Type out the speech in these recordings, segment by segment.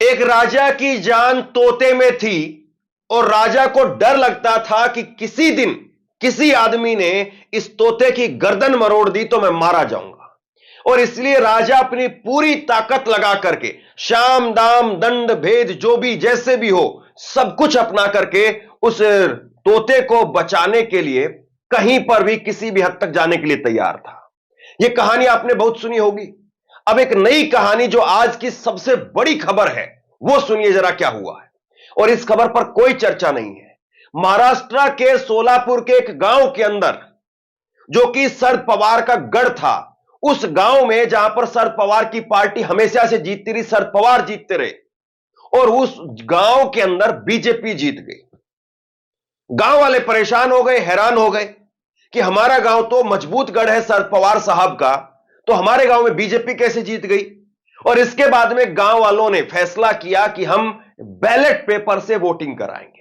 एक राजा की जान तोते में थी और राजा को डर लगता था कि किसी दिन किसी आदमी ने इस तोते की गर्दन मरोड़ दी तो मैं मारा जाऊंगा। और इसलिए राजा अपनी पूरी ताकत लगा करके शाम दाम दंड भेद जो भी जैसे भी हो सब कुछ अपना करके उस तोते को बचाने के लिए कहीं पर भी किसी भी हद तक जाने के लिए तैयार था। यह कहानी आपने बहुत सुनी होगी। अब एक नई कहानी जो आज की सबसे बड़ी खबर है वो सुनिए जरा क्या हुआ है। और इस खबर पर कोई चर्चा नहीं है। महाराष्ट्र के सोलापुर के एक गांव के अंदर जो कि शरद पवार का गढ़ था, उस गांव में जहां पर शरद पवार की पार्टी हमेशा से जीतती रही, शरद पवार जीतते रहे और उस गांव के अंदर बीजेपी जीत गई। गांव वाले परेशान हो गए, हैरान हो गए कि हमारा गांव तो मजबूत गढ़ है शरद पवार साहब का, तो हमारे गांव में बीजेपी कैसे जीत गई। और इसके बाद में गांव वालों ने फैसला किया कि हम बैलेट पेपर से वोटिंग कराएंगे।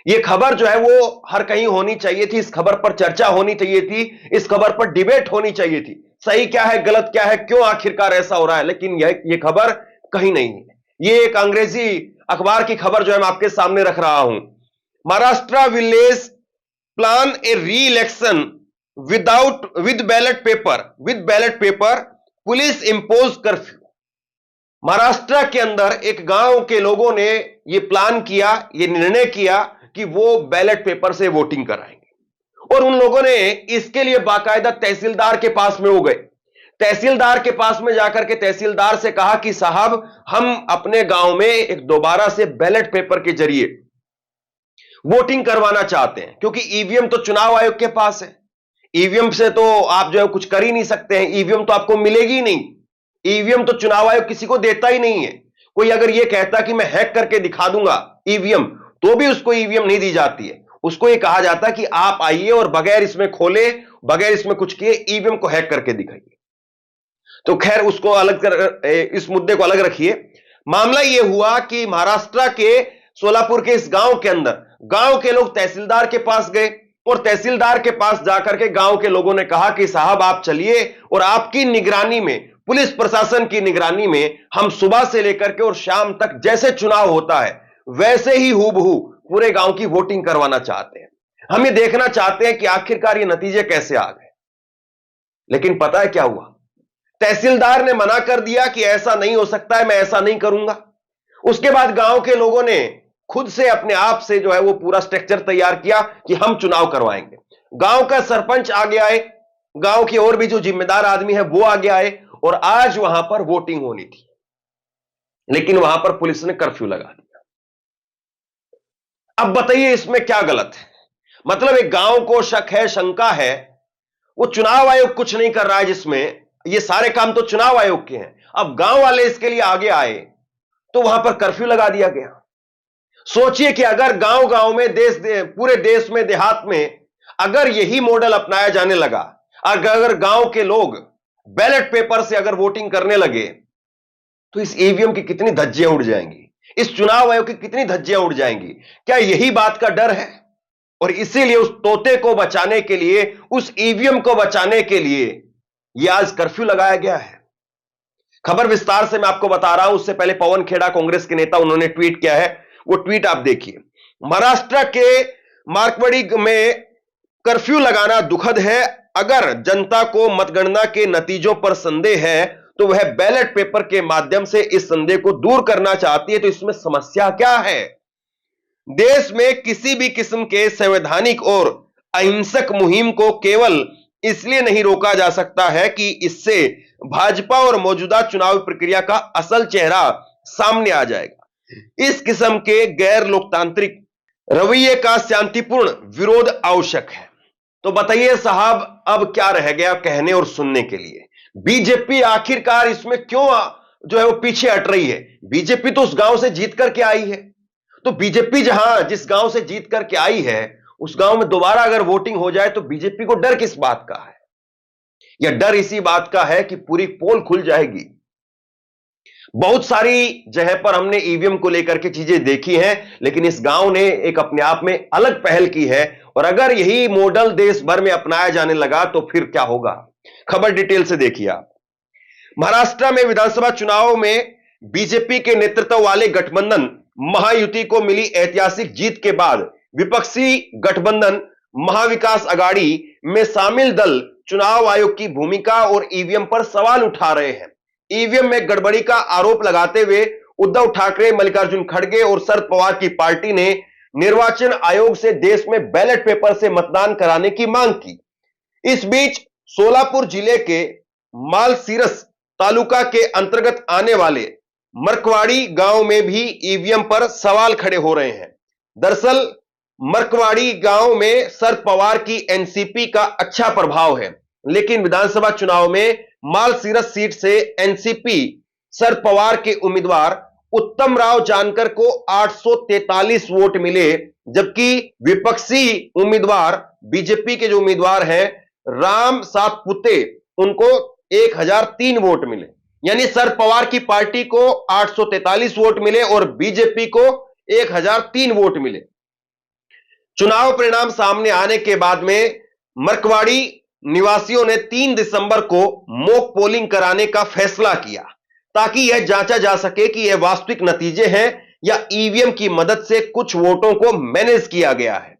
यह खबर जो है वो हर कहीं होनी चाहिए थी, इस खबर पर चर्चा होनी चाहिए थी, इस खबर पर डिबेट होनी चाहिए थी, सही क्या है गलत क्या है, क्यों आखिरकार ऐसा हो रहा है। लेकिन यह खबर कहीं नहीं है। यह एक अंग्रेजी अखबार की खबर जो है मैं आपके सामने रख रहा हूं। महाराष्ट्र विलेज प्लान ए री election with ballot paper police impose curfew. Maharashtra के अंदर एक गांव के लोगों ने यह प्लान किया, यह निर्णय किया कि वो बैलेट पेपर से वोटिंग कराएंगे। और उन लोगों ने इसके लिए बाकायदा तहसीलदार के पास में हो गए। तहसीलदार के पास में जाकर के तहसीलदार से कहा कि साहब हम अपने गांव में एक दोबारा से बैलेट पेपर के जरिए वोटिंग करवाना चाहते हैं, क्योंकि ईवीएम तो चुनाव आयोग के पास है। ईवीएम से तो आप जो है कुछ कर ही नहीं सकते हैं, ईवीएम तो आपको मिलेगी नहीं। ईवीएम तो चुनाव आयोग किसी को देता ही नहीं है। कोई अगर यह कहता कि मैं हैक करके दिखा दूंगा ईवीएम, तो भी उसको ईवीएम नहीं दी जाती है। उसको यह कहा जाता है कि आप आइए और बगैर इसमें खोले, बगैर इसमें कुछ किए ईवीएम को हैक करके दिखाइए। तो खैर उसको अलग इस मुद्दे को अलग रखिए। मामला यह हुआ कि महाराष्ट्र के सोलापुर के इस गांव के अंदर गांव के लोग तहसीलदार के पास गए और तहसीलदार के पास जाकर के गांव के लोगों ने कहा कि साहब आप चलिए और आपकी निगरानी में, पुलिस प्रशासन की निगरानी में हम सुबह से लेकर के और शाम तक जैसे चुनाव होता है वैसे ही हूबहू पूरे गांव की वोटिंग करवाना चाहते हैं। हम ये देखना चाहते हैं कि आखिरकार ये नतीजे कैसे आ गए। लेकिन पता है क्या हुआ? तहसीलदार ने मना कर दिया कि ऐसा नहीं हो सकता है, मैं ऐसा नहीं करूंगा। उसके बाद गांव के लोगों ने खुद से अपने आप से जो है वो पूरा स्ट्रक्चर तैयार किया कि हम चुनाव करवाएंगे। गांव का सरपंच आगे आए, गांव के और भी जो जिम्मेदार आदमी है वो आगे आए और आज वहां पर वोटिंग होनी थी। लेकिन वहां पर पुलिस ने कर्फ्यू लगा दिया। अब बताइए इसमें क्या गलत है? मतलब एक गांव को शक है, शंका है, वो चुनाव आयोग कुछ नहीं कर रहा है, जिसमें ये सारे काम तो चुनाव आयोग के हैं। अब गांव वाले इसके लिए आगे आए तो वहां पर कर्फ्यू लगा दिया गया। सोचिए कि अगर गांव गांव में पूरे देश में, देहात में अगर यही मॉडल अपनाया जाने लगा, अगर गांव के लोग बैलेट पेपर से अगर वोटिंग करने लगे, तो इस ईवीएम की कितनी धज्जियां उड़ जाएंगी, इस चुनाव आयोग की कितनी धज्जियां उड़ जाएंगी। क्या यही बात का डर है? और इसीलिए उस तोते को बचाने के लिए, उस ईवीएम को बचाने के लिए यह आज कर्फ्यू लगाया गया है। खबर विस्तार से मैं आपको बता रहा हूं। उससे पहले पवन खेड़ा कांग्रेस के नेता, उन्होंने ट्वीट किया है, वो ट्वीट आप देखिए। महाराष्ट्र के मार्कवाड़ी में कर्फ्यू लगाना दुखद है। अगर जनता को मतगणना के नतीजों पर संदेह है तो वह बैलेट पेपर के माध्यम से इस संदेह को दूर करना चाहती है, तो इसमें समस्या क्या है? देश में किसी भी किस्म के संवैधानिक और अहिंसक मुहिम को केवल इसलिए नहीं रोका जा सकता है कि इससे भाजपा और मौजूदा चुनावी प्रक्रिया का असल चेहरा सामने आ जाएगा। इस किस्म के गैर लोकतांत्रिक रवैये का शांतिपूर्ण विरोध आवश्यक है। तो बताइए साहब, अब क्या रह गया कहने और सुनने के लिए? बीजेपी आखिरकार इसमें क्यों जो है वो पीछे हट रही है? बीजेपी तो उस गांव से जीत करके आई है, तो बीजेपी जिस गांव से जीत करके आई है उस गांव में दोबारा अगर वोटिंग हो जाए तो बीजेपी को डर किस बात का है? यह डर इसी बात का है कि पूरी पोल खुल जाएगी। बहुत सारी जगह पर हमने ईवीएम को लेकर के चीजें देखी हैं, लेकिन इस गांव ने एक अपने आप में अलग पहल की है। और अगर यही मॉडल देश भर में अपनाया जाने लगा तो फिर क्या होगा? खबर डिटेल से देखिए आप। महाराष्ट्र में विधानसभा चुनाव में बीजेपी के नेतृत्व वाले गठबंधन महायुति को मिली ऐतिहासिक जीत के बाद विपक्षी गठबंधन महाविकास अघाड़ी में शामिल दल चुनाव आयोग की भूमिका और ईवीएम पर सवाल उठा रहे हैं। ईवीएम में गड़बड़ी का आरोप लगाते हुए उद्धव ठाकरे, मल्लिकार्जुन खड़गे और शरद पवार की पार्टी ने निर्वाचन आयोग से देश में बैलेट पेपर से मतदान कराने की मांग की। इस बीच सोलापुर जिले के मालसीरस तालुका के अंतर्गत आने वाले मरकवाड़ी गांव में भी ईवीएम पर सवाल खड़े हो रहे हैं। दरअसल मरकवाड़ी गांव में शरद पवार की एनसीपी का अच्छा प्रभाव है, लेकिन विधानसभा चुनाव में मालसीरस सीट से एनसीपी शरद पवार के उम्मीदवार उत्तम राव जानकर को 843 वोट मिले, जबकि विपक्षी उम्मीदवार बीजेपी के जो उम्मीदवार हैं राम सातपुते, उनको 1003 वोट मिले। यानी शरद पवार की पार्टी को 843 वोट मिले और बीजेपी को 1003 वोट मिले। चुनाव परिणाम सामने आने के बाद में मरकवाड़ी निवासियों ने 3 दिसंबर को मॉक पोलिंग कराने का फैसला किया, ताकि यह जांचा जा सके कि यह वास्तविक नतीजे हैं या ईवीएम की मदद से कुछ वोटों को मैनेज किया गया है।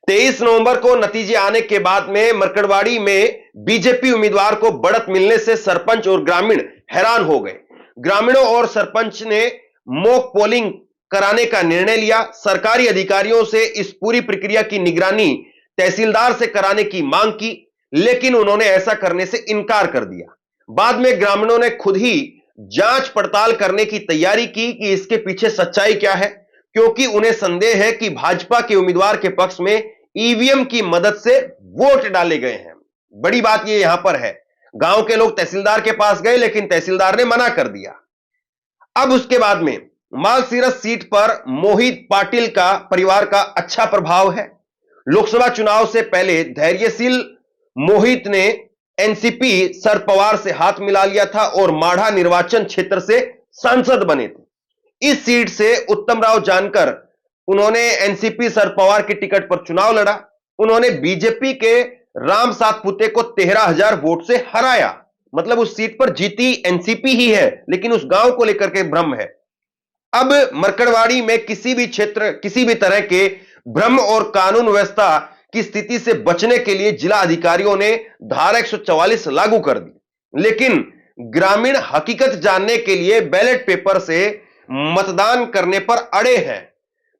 23 नवंबर को नतीजे आने के बाद में मरकड़वाड़ी में बीजेपी उम्मीदवार को बढ़त मिलने से सरपंच और ग्रामीण हैरान हो गए। ग्रामीणों और सरपंच ने मॉक पोलिंग कराने का निर्णय लिया। सरकारी अधिकारियों से इस पूरी प्रक्रिया की निगरानी तहसीलदार से कराने की मांग की, लेकिन उन्होंने ऐसा करने से इनकार कर दिया। बाद में ग्रामीणों ने खुद ही जांच पड़ताल करने की तैयारी की कि इसके पीछे सच्चाई क्या है, क्योंकि उन्हें संदेह है कि भाजपा के उम्मीदवार के पक्ष में ईवीएम की मदद से वोट डाले गए हैं। बड़ी बात यह यहां पर है, गांव के लोग तहसीलदार के पास गए, लेकिन तहसीलदार ने मना कर दिया। अब उसके बाद में मालसीरस सीट पर मोहित पाटिल का परिवार का अच्छा प्रभाव है। लोकसभा चुनाव से पहले धैर्यशील मोहित ने एनसीपी शरद पवार से हाथ मिला लिया था और माढ़ा निर्वाचन क्षेत्र से सांसद बने थे। इस सीट से उत्तम राव जानकर उन्होंने एनसीपी शरद पवार की टिकट पर चुनाव लड़ा। उन्होंने बीजेपी के राम सातपुते को 13,000 वोट से हराया। मतलब उस सीट पर जीती एनसीपी ही है, लेकिन उस गांव को लेकर के भ्रम है। अब मरकड़वाड़ी में किसी भी तरह के भ्रम और कानून व्यवस्था की स्थिति से बचने के लिए जिला अधिकारियों ने धारा 144 लागू कर दी, लेकिन ग्रामीण हकीकत जानने के लिए बैलेट पेपर से मतदान करने पर अड़े हैं।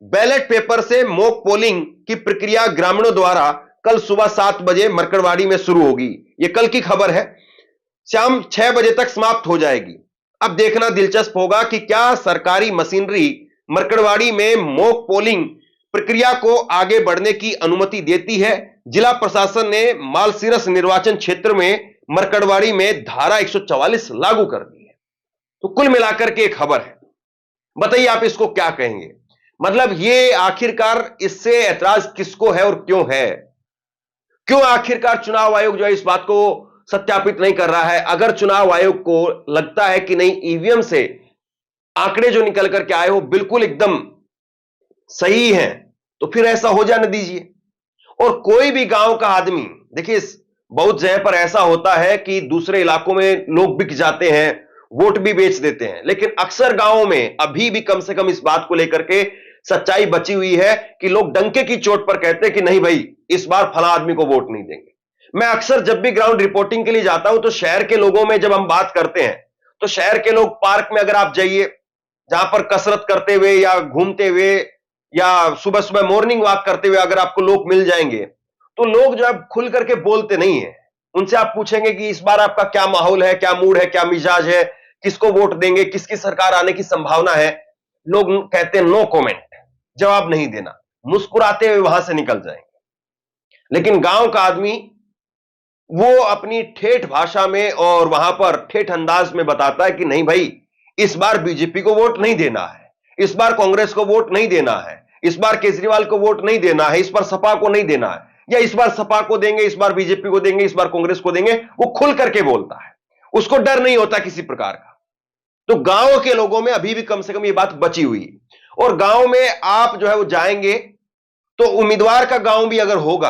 बैलेट पेपर से मॉक पोलिंग की प्रक्रिया ग्रामीणों द्वारा कल सुबह 7 बजे मरकड़वाड़ी में शुरू होगी। यह कल की खबर है। शाम 6 बजे तक समाप्त हो जाएगी। अब देखना दिलचस्प होगा कि क्या सरकारी मशीनरी मरकड़वाड़ी में मॉक पोलिंग प्रक्रिया को आगे बढ़ने की अनुमति देती है। जिला प्रशासन ने मालसीरस निर्वाचन क्षेत्र में मरकड़वाड़ी में धारा 144 लागू कर दी है। तो कुल मिलाकर के एक खबर है। बताइए आप इसको क्या कहेंगे? मतलब ये आखिरकार इससे ऐतराज किसको है और क्यों है? क्यों आखिरकार चुनाव आयोग जो है इस बात को सत्यापित नहीं कर रहा है? अगर चुनाव आयोग को लगता है कि नहीं, ईवीएम से आंकड़े जो निकल करके आए हो बिल्कुल एकदम सही है, तो फिर ऐसा हो जाने दीजिए। और कोई भी गांव का आदमी, देखिए बहुत जगह पर ऐसा होता है कि दूसरे इलाकों में लोग बिक जाते हैं, वोट भी बेच देते हैं, लेकिन अक्सर गांवों में अभी भी कम से कम इस बात को लेकर के सच्चाई बची हुई है कि लोग डंके की चोट पर कहते हैं कि नहीं भाई, इस बार फला आदमी को वोट नहीं देंगे। मैं अक्सर जब भी ग्राउंड रिपोर्टिंग के लिए जाता हूं तो शहर के लोगों में जब हम बात करते हैं तो शहर के लोग, पार्क में अगर आप जाइए, जहां पर कसरत करते हुए या घूमते हुए या सुबह सुबह मॉर्निंग वॉक करते हुए अगर आपको लोग मिल जाएंगे, तो लोग जो है खुल करके बोलते नहीं है। उनसे आप पूछेंगे कि इस बार आपका क्या माहौल है, क्या मूड है, क्या मिजाज है, किसको वोट देंगे, किसकी सरकार आने की संभावना है, लोग कहते हैं नो कमेंट, जवाब नहीं देना, मुस्कुराते हुए वहां से निकल जाएंगे। लेकिन गांव का आदमी वो अपनी ठेठ भाषा में और वहां पर ठेठ अंदाज में बताता है कि नहीं भाई, इस बार बीजेपी को वोट नहीं देना है, इस बार कांग्रेस को वोट नहीं देना है, इस बार केजरीवाल को वोट नहीं देना है, इस बार सपा को नहीं देना है, या इस बार सपा को देंगे, इस बार बीजेपी को देंगे, इस बार कांग्रेस को देंगे। वो खुल करके बोलता है, उसको डर नहीं होता किसी प्रकार का। तो गांव के लोगों में अभी भी कम से कम ये बात बची हुई है। और गांव में आप जो है वो जाएंगे तो उम्मीदवार का गांव भी अगर होगा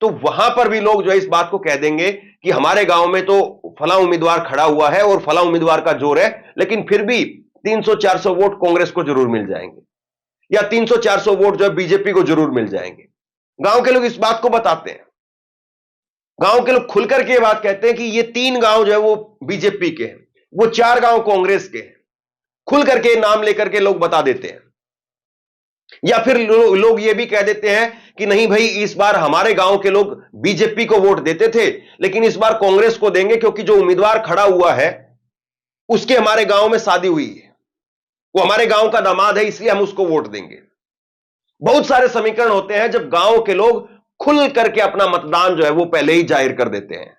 तो वहां पर भी लोग जो है इस बात को कह देंगे कि हमारे गांव में तो फला उम्मीदवार खड़ा हुआ है और फला उम्मीदवार का जोर है, लेकिन फिर भी 300-400 वोट कांग्रेस को जरूर मिल जाएंगे, या 300-400 वोट जो है बीजेपी को जरूर मिल जाएंगे। गांव के लोग इस बात को बताते हैं, गांव के लोग खुलकर के बात कहते हैं कि ये 3 गांव जो है वो बीजेपी के हैं, वो 4 गांव कांग्रेस के हैं। खुल करके नाम लेकर के लोग बता देते हैं। या फिर लोग ये भी कह देते हैं कि नहीं भाई, इस बार हमारे गांव के लोग बीजेपी को वोट देते थे, लेकिन इस बार कांग्रेस को देंगे क्योंकि जो उम्मीदवार खड़ा हुआ है उसके हमारे गांव में शादी हुई है, वो हमारे गांव का दामाद है, इसलिए हम उसको वोट देंगे। बहुत सारे समीकरण होते हैं जब गांव के लोग खुल करके अपना मतदान जो है वो पहले ही जाहिर कर देते हैं।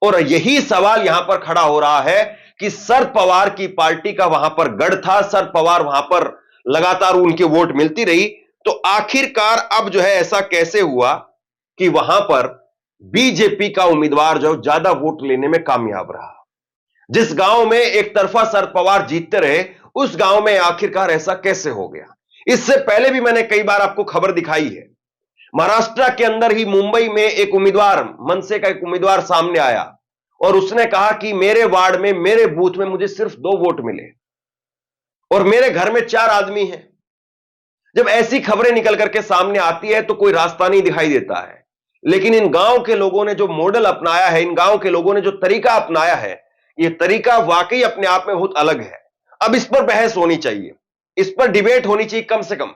और यही सवाल यहां पर खड़ा हो रहा है कि शरद पवार की पार्टी का वहां पर गढ़ था, शरद पवार वहां पर लगातार उनकी वोट मिलती रही, तो आखिरकार अब जो है ऐसा कैसे हुआ कि वहां पर बीजेपी का उम्मीदवार जो ज्यादा वोट लेने में कामयाब रहा। जिस गांव में एक तरफा शरद पवार जीतते रहे, उस गांव में आखिरकार ऐसा कैसे हो गया। इससे पहले भी मैंने कई बार आपको खबर दिखाई है। महाराष्ट्र के अंदर ही मुंबई में एक उम्मीदवार, मनसे का एक उम्मीदवार सामने आया और उसने कहा कि मेरे वार्ड में, मेरे बूथ में मुझे सिर्फ 2 वोट मिले और मेरे घर में 4 आदमी हैं। जब ऐसी खबरें निकल करके सामने आती है तो कोई रास्ता नहीं दिखाई देता है। लेकिन इन गांव के लोगों ने जो मॉडल अपनाया है, इन गांव के लोगों ने जो तरीका अपनाया है, यह तरीका वाकई अपने आप में बहुत अलग है। अब इस पर बहस होनी चाहिए, इस पर डिबेट होनी चाहिए कम से कम,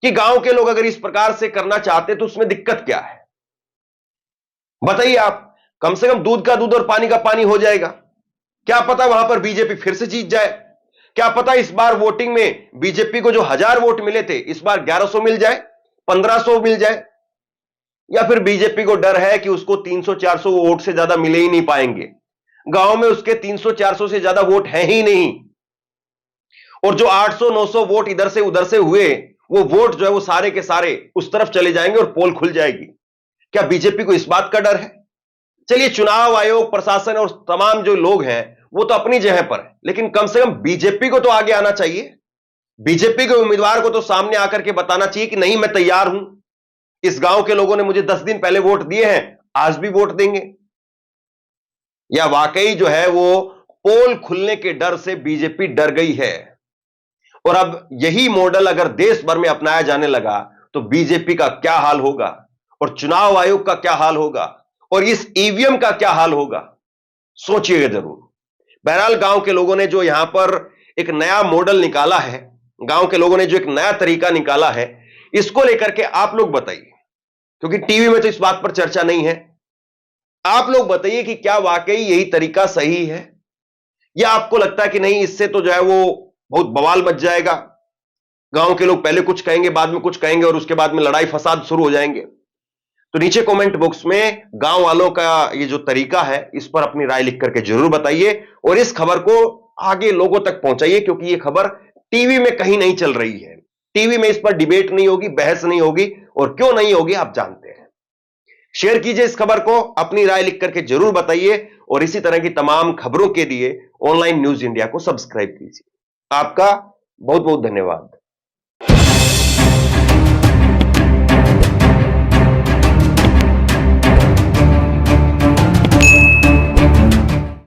कि गांव के लोग अगर इस प्रकार से करना चाहते तो उसमें दिक्कत क्या है। बताइए आप, कम से कम दूध का दूध और पानी का पानी हो जाएगा। क्या पता वहां पर बीजेपी फिर से जीत जाए, क्या पता इस बार वोटिंग में बीजेपी को जो 1000 वोट मिले थे इस बार 1100 मिल जाए, 1500 मिल जाए। या फिर बीजेपी को डर है कि उसको 300-400 वोट से ज्यादा मिले ही नहीं पाएंगे। गांव में उसके 300-400 से ज्यादा वोट हैं ही नहीं, और जो 800-900 वोट इधर से उधर से हुए, वो वोट जो है वो सारे के सारे उस तरफ चले जाएंगे और पोल खुल जाएगी। क्या बीजेपी को इस बात का डर है? चलिए, चुनाव आयोग, प्रशासन और तमाम जो लोग हैं वो तो अपनी जगह पर है, लेकिन कम से कम बीजेपी को तो आगे आना चाहिए। बीजेपी के उम्मीदवार को तो सामने आकर के बताना चाहिए कि नहीं, मैं तैयार हूं, इस गांव के लोगों ने मुझे 10 दिन पहले वोट दिए हैं, आज भी वोट देंगे। या वाकई जो है वो पोल खुलने के डर से बीजेपी डर गई है, और अब यही मॉडल अगर देश भर में अपनाया जाने लगा तो बीजेपी का क्या हाल होगा, और चुनाव आयोग का क्या हाल होगा, और इस ईवीएम का क्या हाल होगा, सोचिएगा जरूर। बहरहाल, गांव के लोगों ने जो यहां पर एक नया मॉडल निकाला है, गांव के लोगों ने जो एक नया तरीका निकाला है, इसको लेकर के आप लोग बताइए, क्योंकि टीवी में तो इस बात पर चर्चा नहीं है। आप लोग बताइए कि क्या वाकई यही तरीका सही है, या आपको लगता है कि नहीं, इससे तो जो है वो बहुत बवाल मच जाएगा, गांव के लोग पहले कुछ कहेंगे, बाद में कुछ कहेंगे, और उसके बाद में लड़ाई फसाद शुरू हो जाएंगे। तो नीचे कमेंट बॉक्स में गांव वालों का ये जो तरीका है, इस पर अपनी राय लिख करके जरूर बताइए, और इस खबर को आगे लोगों तक पहुंचाइए, क्योंकि ये खबर टीवी में कहीं नहीं चल रही है। टीवी में इस पर डिबेट नहीं होगी, बहस नहीं होगी, और क्यों नहीं होगी आप जानते हैं। शेयर कीजिए इस खबर को, अपनी राय लिख करके जरूर बताइए, और इसी तरह की तमाम खबरों के लिए ऑनलाइन न्यूज इंडिया को सब्सक्राइब कीजिए। आपका बहुत बहुत धन्यवाद।